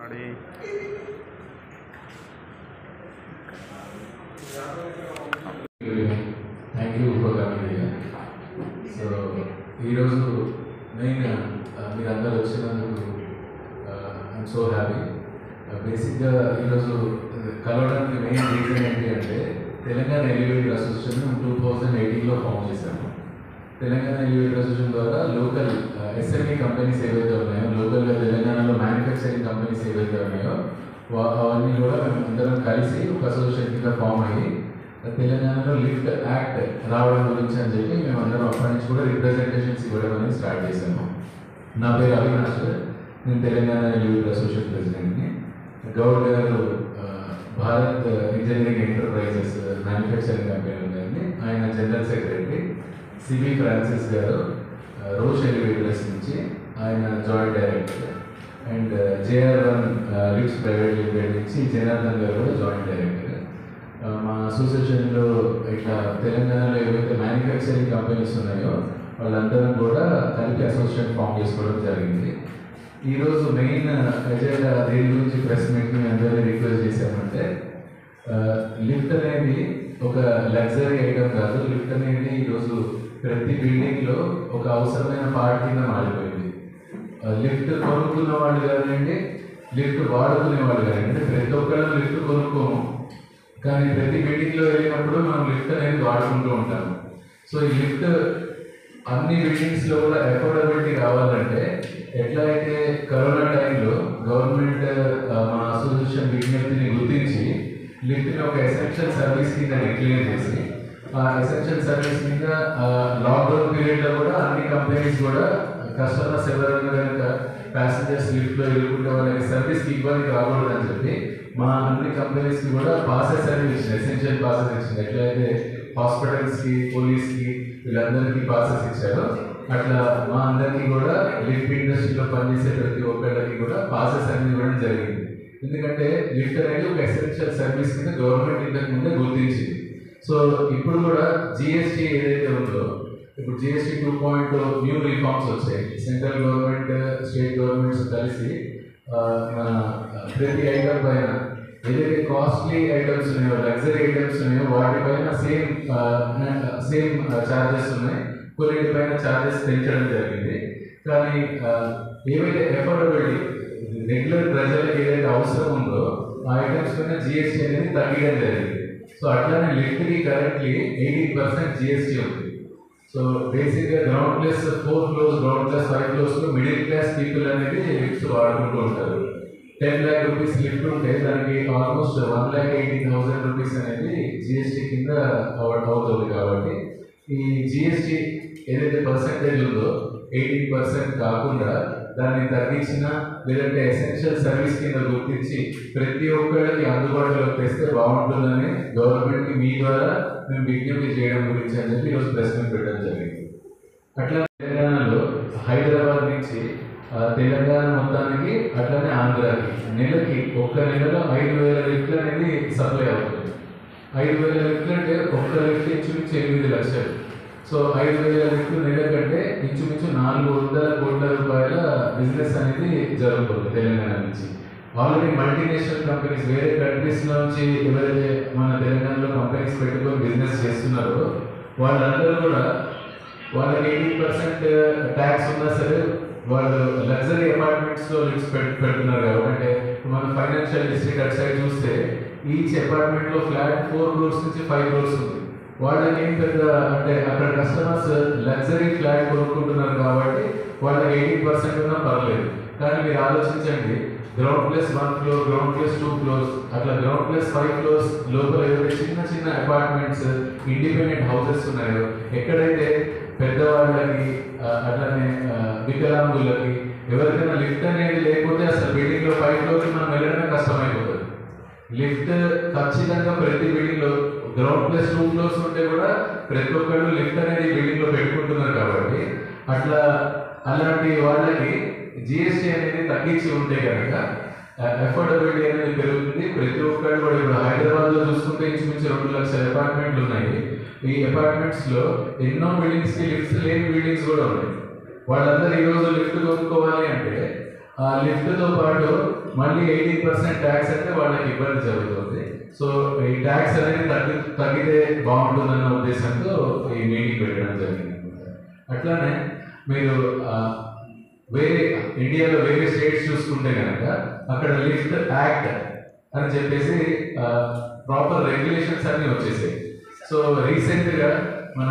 Ready. Thank you for coming here. So, main మీరందరూ వచ్చినందుకు I'm so happy. బేసిక్గా ఈరోజు కలవడానికి మెయిన్ రీజన్ ఏంటి అంటే తెలంగాణ ఎలివేటర్ అసోసియేషన్ 2018లో ఫామ్ చేశాము. తెలంగాణ ఎలివేటర్ అసోసియేషన్ ద్వారా లోకల్ ఎస్ఎంఈ కంపెనీస్ ఏవైతే ఉన్నాయో, లోకల్గా తెలంగాణలో మ్యానుఫ్యాక్చరింగ్ కంపెనీస్ ఏవైతే ఉన్నాయో అవన్నీ కూడా మేము అందరం కలిసి ఒక అసోసియేషన్ కింద ఫామ్ అయ్యి తెలంగాణలో లిఫ్ట్ యాక్ట్ రావడం గురించి అని చెప్పి మేము అందరం అప్పటి నుంచి కూడా రిప్రజెంటేషన్స్ ఇవ్వడం అనేది స్టార్ట్ చేశాము. నా పేరు అవినాష్, నేను తెలంగాణ ఎలివేటర్ అసోసియేషన్ ప్రెసిడెంట్ని. Goud garu Bharat engineering enterprises manufacturing company ఉందండి, ఆయన general secretary. C B Francis garu Roche elevators నుంచి ఆయన joint director. And J R one lifts private limited నుంచి జనార్దన్ గారు కూడా జాయింట్ డైరెక్టర్. మా అసోసియేషన్లో ఇట్లా తెలంగాణలో ఏవైతే మ్యానుఫ్యాక్చరింగ్ కంపెనీస్ ఉన్నాయో వాళ్ళందరం కూడా కలిపి అసోసియేషన్ ఫామ్ చేసుకోవడం జరిగింది. ఈరోజు మెయిన్ ఎజెండా దేని గురించి ప్రెస్ మీట్ని అందరినీ రిక్వెస్ట్ చేశామంటే, లిఫ్ట్ అనేది ఒక లగ్జరీ ఐటమ్ కాదు. లిఫ్ట్ అనేది ఈరోజు ప్రతి బిల్డింగ్లో ఒక అవసరమైన పార్ట్ కింద మారిపోయింది. లిఫ్ట్ కొనుక్కున్న వాళ్ళు కానివ్వండి, లిఫ్ట్ వాడుకునే వాళ్ళు కానివ్వండి, ప్రతి ఒక్కళ్ళు లిఫ్ట్ కొనుక్కోము, కానీ ప్రతి బిల్డింగ్లో వెళ్ళినప్పుడు మనం లిఫ్ట్ అనేది వాడుకుంటూ ఉంటాము. సో ఈ లిఫ్ట్ అన్ని బిల్డింగ్స్లో కూడా అఫోర్డబిలిటీ రావాలంటే, ఎట్లా అయితే కరోనా టైంలో గవర్నమెంట్ మన అసోసియేషన్ విజ్ఞప్తిని గుర్తించి లిఫ్ట్ని ఒక ఎసెన్షియల్ సర్వీస్ కింద డిక్లేర్ చేసి, ఆ ఎసెన్షియల్ సర్వీస్ కింద లాక్డౌన్ పీరియడ్లో కూడా అన్ని కంపెనీస్ కూడా కస్టమర్స్ ఎవరైనా కనుక ప్యాసింజర్స్ లిఫ్ట్లో ఎదుర్కొంటే వాళ్ళకి సర్వీస్కి ఇబ్బంది కాకూడదని చెప్పి మా అన్ని కంపెనీస్కి కూడా పాసెస్ అనేవి ఇచ్చింది, ఎసెన్షియల్ పాసెస్ ఇచ్చింది. ఎట్లయితే హాస్పిటల్స్కి, పోలీస్కి వీళ్ళందరికీ పాసెస్ ఇచ్చారో అట్లా మా అందరికీ కూడా లిఫ్ట్ ఇండస్ట్రీలో పనిచేసే ప్రతి ఒక్కళ్ళకి కూడా పాసెస్ అనేది ఇవ్వడం జరిగింది. ఎందుకంటే లిఫ్ట్ అనేది ఒక ఎసెన్షియల్ సర్వీస్ కింద గవర్నమెంట్ ఇంతకు ముందే గుర్తించింది. సో ఇప్పుడు కూడా జిఎస్టీ ఏదైతే ఉందో, ఇప్పుడు జిఎస్టీ 2.0 న్యూ రిఫార్మ్స్ వచ్చాయి. సెంట్రల్ గవర్నమెంట్, స్టేట్ గవర్నమెంట్స్ కలిసి మన ప్రతి ఐటమ్ పైన ఏదైతే కాస్ట్లీ ఐటమ్స్ ఉన్నాయో, లగ్జరీ ఐటమ్స్ ఉన్నాయో వాటిపైన సేమ్ ఛార్జెస్ ఉన్నాయి. కొన్నిటిపైన ఛార్జెస్ పెంచడం జరిగింది. కానీ ఏవైతే ఎఫోర్డబిలిటీ రెగ్యులర్ ప్రజలకు ఏదైతే అవసరం ఉందో ఆ ఐటమ్స్ పైన జిఎస్టీ అనేది తగ్గడం జరిగింది. సో అట్లానే లిఫ్ట్కి కరెంట్లీ 18% జిఎస్టీ ఉంది. సో బేసిక్గా ground plus 4 floors, ground plus 5 ఫ్లోర్స్లో మిడిల్ క్లాస్ పీపుల్ అనేది లిఫ్ట్స్ వాడుకుంటూ ఉంటారు. 10 lakh రూపీస్ లిఫ్ట్ ఉంటే దానికి ఆల్మోస్ట్ 1,80,000 రూపీస్ అనేది జిఎస్టీ కింద అవుతుంది. కాబట్టి ఈ జిఎస్టీ ఏదైతే పర్సెంటేజ్ ఉందో 18% కాకుండా దాన్ని తగ్గించిన, లేదంటే ఎసెన్షియల్ సర్వీస్ కింద గుర్తించి ప్రతి ఒక్కరికి అందుబాటులోకి తెస్తే బాగుంటుందని గవర్నమెంట్కి మీ ద్వారా మేము విజ్ఞప్తి చేయడం గురించి అని చెప్పి ఈరోజు ప్రెస్ మీట్ పెట్టడం జరిగింది. అట్లా తెలంగాణలో హైదరాబాద్ నుంచి తెలంగాణ మొత్తానికి అట్లనే ఆంధ్రాకి నెలకి ఒక్క నెలలో 5,000 లిఫ్ట్లు అనేది సప్లై అవుతుంది. 5,000 లిఫ్ట్లు అంటే ఒక్క లిఫ్ట్ ఇంచుమించు 8 లక్షలు. సో 5,000 లిఫ్ట్లు నెల కంటే ఇంచుమించు 400 కోట్ల రూపాయల బిజినెస్ అనేది జరుగుతుంది తెలంగాణ నుంచి. ఆల్రెడీ మల్టీనేషనల్ కంపెనీస్ వేరే కంట్రీస్ నుంచి ఎవరైతే మన తెలంగాణలో కంపెనీస్ పెట్టుకొని బిజినెస్ చేస్తున్నారో వాళ్ళందరూ కూడా వాళ్ళకి 18% ట్యాక్స్ ఉన్నా సరే వాళ్ళు లగ్జరీ అపార్ట్మెంట్స్లో లిఫ్ట్స్ పెడుతున్నారు. కాబట్టి మన ఫైనాన్షియల్ డిస్ట్రిక్ట్ అటు సైడ్ చూస్తే ఈచ్ అపార్ట్మెంట్లో ఫ్లాట్ 4 crores నుంచి 5 crores ఉంది. వాళ్ళకి ఏం పెద్ద అంటే అక్కడ కస్టమర్స్ లగ్జరీ ఫ్లాట్ కొనుక్కుంటున్నారు కాబట్టి వాళ్ళకి 18% ఉన్నా పర్లేదు. కానీ మీరు ఆలోచించండి, ground plus 1 floor, ground plus 2 floors, అట్లా గ్రౌండ్ ప్లస్ 5 floors లోపల ఏవైతే చిన్న చిన్న అపార్ట్మెంట్స్, ఇండిపెండెంట్ హౌసెస్ ఉన్నాయో, ఎక్కడైతే పెద్దవాళ్ళకి అట్లానే వికలాంగులకి ఎవరికైనా లిఫ్ట్ అనేది లేకపోతే అసలు బిల్డింగ్లో 5 floorకి మనం వెళ్ళడమే కష్టమైపోతుంది. లిఫ్ట్ ఖచ్చితంగా ప్రతి బిల్డింగ్లో గ్రౌండ్ ప్లస్ 2 floors ఉంటే కూడా ప్రతి ఒక్కళ్ళు లిఫ్ట్ అనేది బిల్డింగ్లో పెట్టుకుంటున్నారు. కాబట్టి అలాంటి వాళ్ళకి జిఎస్టీ అనేది తగ్గించి ఉంటే కనుక అఫోర్డబిలిటీ అనేది పెరుగుతుంది. ప్రతి ఒక్కళ్ళు కూడా ఇప్పుడు హైదరాబాద్లో చూసుకుంటే ఇంచుమించు 2 లక్షల అపార్ట్మెంట్లు ఉన్నాయి. ఈ అపార్ట్మెంట్స్లో ఎన్నో బిల్డింగ్స్కి లిఫ్ట్స్ లేని బిల్డింగ్స్ కూడా ఉన్నాయి. వాళ్ళందరూ ఈరోజు లిఫ్ట్ కొనుక్కోవాలి అంటే ఆ లిఫ్ట్తో పాటు మళ్ళీ 18% ట్యాక్స్ అయితే వాళ్ళకి ఇబ్బంది జరుగుతుంది. సో ఈ ట్యాక్స్ అనేది తగ్గితే బాగుంటుందన్న ఉద్దేశంతో ఈ మీటింగ్ పెట్టడం జరిగింది. అట్లానే మీరు వేరే ఇండియాలో వేరే స్టేట్స్ చూసుకుంటే కనుక అక్కడ లిఫ్ట్ యాక్ట్ అని చెప్పేసి ప్రాపర్ రెగ్యులేషన్స్ అన్నీ వచ్చేసాయి. సో రీసెంట్గా మన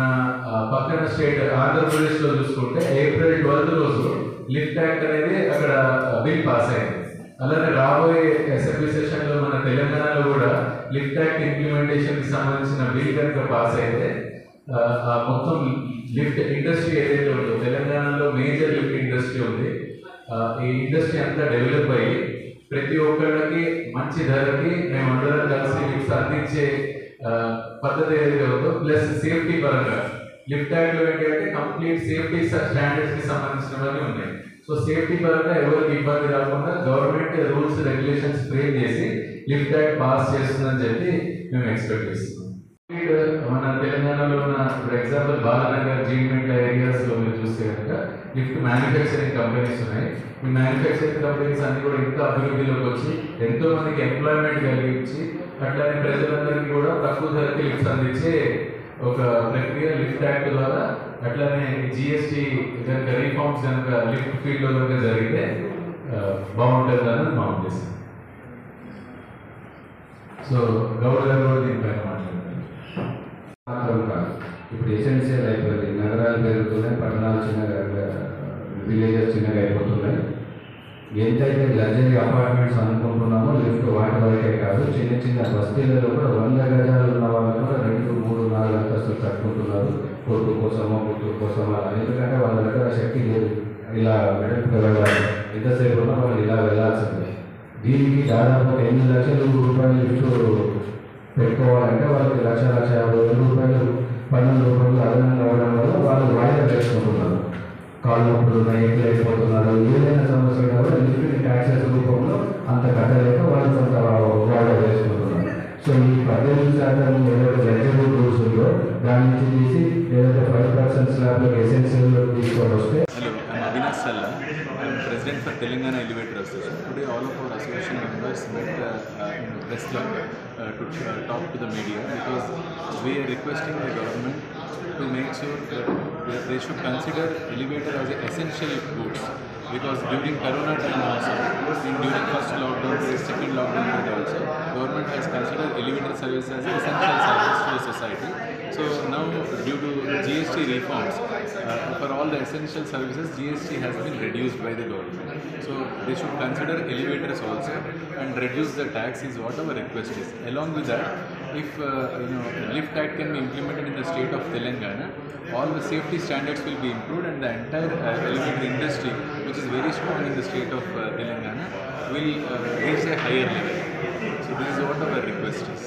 పక్కన స్టేట్ ఆంధ్రప్రదేశ్లో చూసుకుంటే April 12 రోజు లిఫ్ట్ యాక్ట్ అనేది అక్కడ బిల్ పాస్ అయింది. అలానే రాబోయే అసెంబ్లీ సెషన్లో మన తెలంగాణలో కూడా లిఫ్ట్ యాక్ట్ ఇంప్లిమెంటేషన్కి సంబంధించిన బిల్ కనుక పాస్ అయితే మొత్తం లిఫ్ట్ ఇండస్ట్రీ ఏదైతే ఉందో తెలంగాణలో మేజర్ లిఫ్ట్ ఇండస్ట్రీ ఉంది. ఈ ఇండస్ట్రీ అంతా డెవలప్ అయ్యి ప్రతి ఒక్కళ్ళకి మంచి ధరకి మేమందరం కలిసి లిఫ్ట్స్ అందించే పద్ధతి ఏదైతే ఉందో ప్లస్ సేఫ్టీ పరంగా లిఫ్ట్ యాక్ట్లో ఏంటంటే కంప్లీట్ సేఫ్టీ స్టాండర్డ్స్కి సంబంధించినవన్నీ ఉన్నాయి. సో సేఫ్టీ పరంగా ఎవరికి ఇబ్బంది రాకుండా గవర్నమెంట్ రూల్స్ రెగ్యులేషన్స్ ఫ్రేమ్ చేసి లిఫ్ట్ యాక్ట్ పాస్ చేస్తుందని చెప్పి మేము ఎక్స్పెక్ట్ చేస్తున్నాం. మన తెలంగాణలో ఉన్న ఫర్ ఎగ్జాంపుల్ బాలనగర్ జీడిమెట్ల ఏరియాస్లో మీరు చూస్తే కనుక లిఫ్ట్ మ్యానుఫ్యాక్చరింగ్ కంపెనీస్ ఉన్నాయి. ఈ మ్యానుఫ్యాక్చరింగ్ కంపెనీస్ అన్ని కూడా ఇంకా అభివృద్ధిలోకి వచ్చి ఎంతో మందికి ఎంప్లాయ్మెంట్ కలిగించి అట్లానే ప్రజలందరికీ కూడా తక్కువ ధరకి లిఫ్ట్స్ అందించే ఒక ప్రక్రియ లిఫ్ట్ యాక్ట్ ద్వారా, అట్లానే జిఎస్టీ కనుక రీఫార్మ్స్ కనుక లిఫ్ట్ ఫీల్డ్లో కనుక జరిగితే బాగుంటుందని మా ఉద్దేశం. సో గౌడ్ గారు కూడా దీనిపైన మాట్లాడారు. ఇప్పుడు ఎసెన్షియల్ అయిపోయింది. నగరాలు పెరుగుతున్నాయి, పట్టణాలు చిన్నగా, విలేజెస్ చిన్నగా అయిపోతున్నాయి. ఎంతైతే లగ్జరీ అపార్ట్మెంట్స్ అనుకుంటున్నామో లిఫ్ట్ వాటి వరకే కాదు, చిన్న చిన్న బస్తీలలో కూడా 100 గజాలు ఉన్న వాళ్ళు కూడా 2, 3, 4 అంతస్తులు కట్టుకుంటున్నారు. కొడుకు కోసమో కూతురు కోసమో అలా. ఎందుకంటే వాళ్ళ దగ్గర శక్తి లేదు ఇలా వెడల్పుగా వెళ్ళాలి. ఎంతసేపు ఉన్నా వాళ్ళు ఇలా వెళ్ళాల్సిందే. దీనికి దాదాపు 8 లక్షల రూపాయలు లిఫ్ట్ పెట్టుకోవాలంటే వాళ్ళకి 1,50,000 రూపాయలు పన్నుల రూపాయలు అదనంగా అవ్వడం వల్ల వాళ్ళు వాయిదా వేసుకుంటున్నారు. కాళ్ళు నొప్పులు ఎట్లు అయిపోతున్నారు. ఏదైనా సమస్య ఉన్నా కూడా లిఫ్ట్ ట్యాక్సెస్ రూపంలో అంత కట్టలేక వాళ్ళు కొంత వాయిదా వేసుకుంటున్నారు. సో ఈ 18% ఏదైతే లగ్జరీ రూల్స్ ఉందో దాని నుంచి తీసి ఏదైతే 5% స్లాబ్లకు ఎసెన్షియల్ తీసుకొని వస్తే. Hello, I'm Avinash Salla. I'm President for Telangana Elevator Association. Today all of our association members met in press club to talk to the media because we are requesting the government to make sure that they should consider elevator as an essential goods, because during Corona time also, during first lockdown, second lockdown also, government has considered elevator service as an essential service to the society. So now due to GST reforms, for all the essential services, GST has been reduced by the government. So they should consider elevators also and reduce the tax is what our request is. Along with that, if Lift Act can be implemented in the state of Telangana, all the safety standards will be improved and the entire elevator industry, which is very strong in the state of Telangana, will reach a higher level. So this is what our request is.